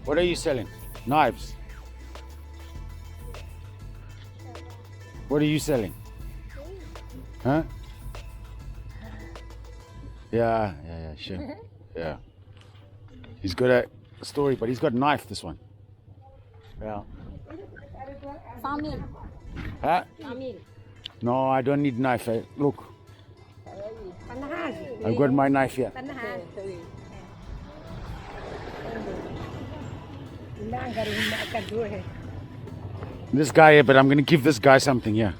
What are you selling? Knives. What are you selling? Huh? Yeah, sure. Yeah. He's got a story, but he's got a knife, this one. Yeah. Famil. Huh? Famil. No, I don't need knife. Look, I've got my knife here. This guy here, but I'm going to give this guy something here.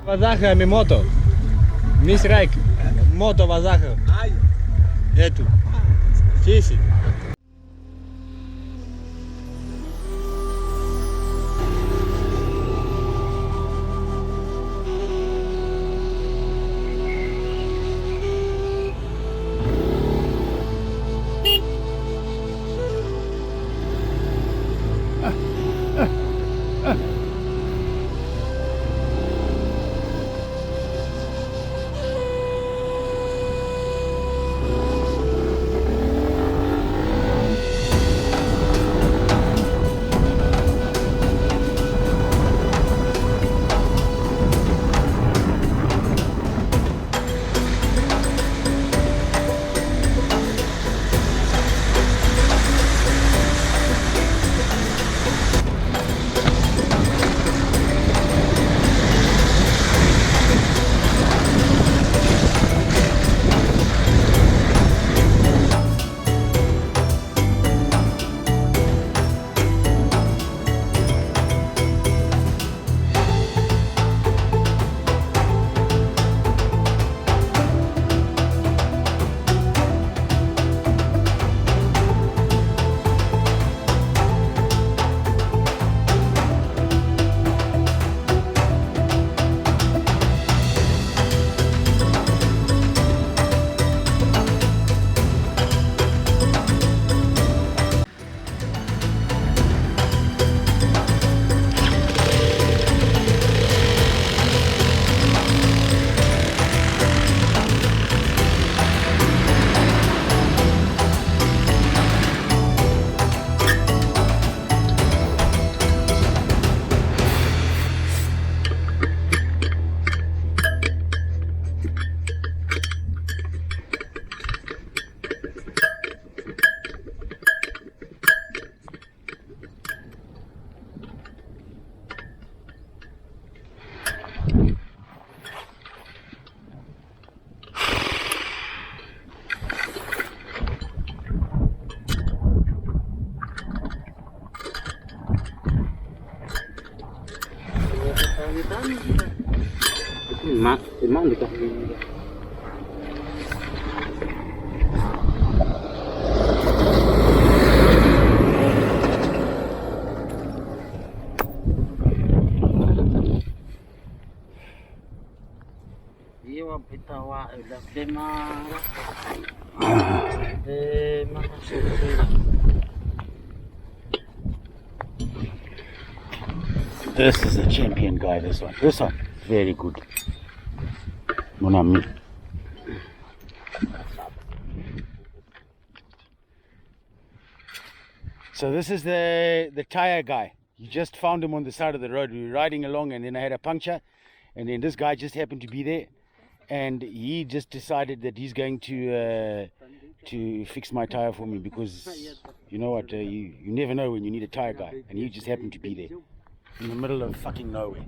Вазаха ми мото. Мис райк. Мото вазаха. Ето. Сиси. Emang gitu. Iya, bitawa udah demar. This is a champion guy, this one. This one, very good. Mon ami. So this is the tire guy. You just found him on the side of the road. We were riding along and then I had a puncture. And then this guy just happened to be there. And he just decided that he's going to fix my tire for me because, you know what, you never know when you need a tire guy. And he just happened to be there. In the middle of fucking nowhere.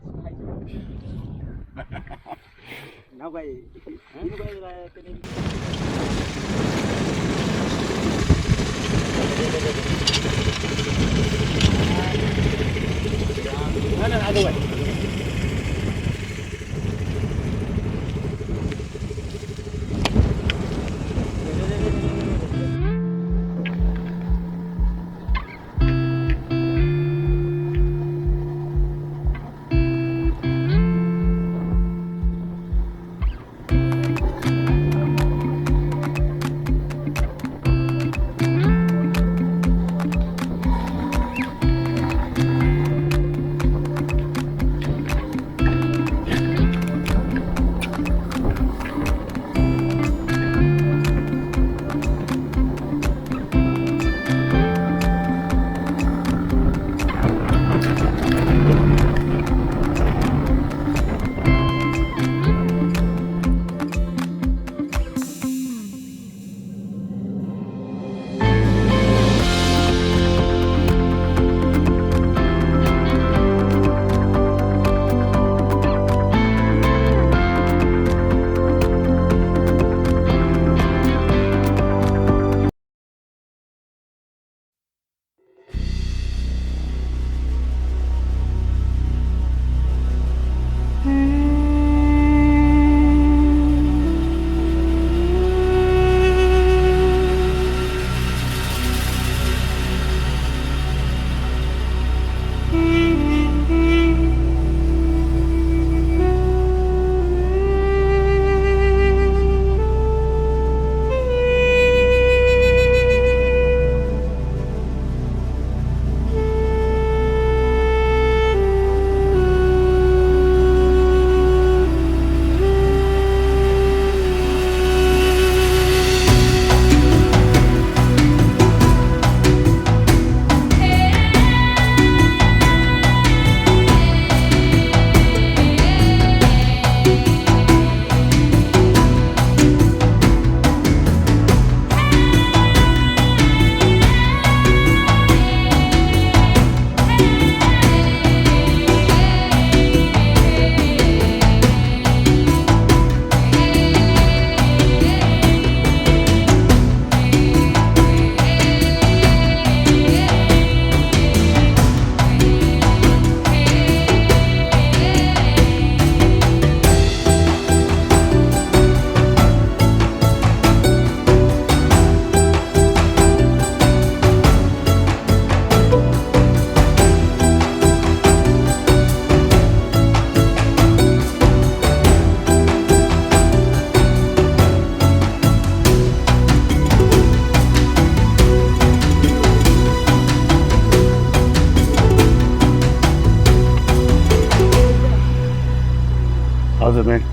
Awesome, man.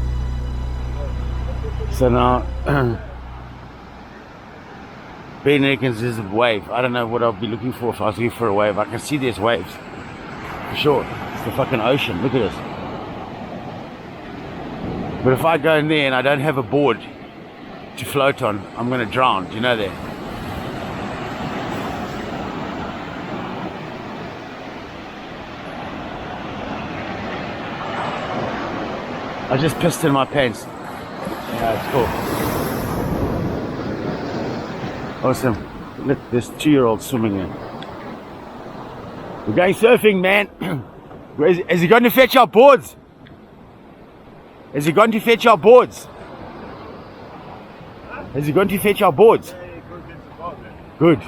So now, Ben reckons there's a wave. I don't know what I'll be looking for if I was looking for a wave. I can see there's waves. For sure. It's the fucking ocean. Look at this. But if I go in there and I don't have a board to float on, I'm going to drown. Do you know that? I just pissed in my pants. Yeah, it's cool. Awesome. Look, there's 2-year-olds swimming in. We're going surfing, man. Has he gone to fetch our boards? Has he gone to fetch our boards? Has he gone to fetch our boards? Good.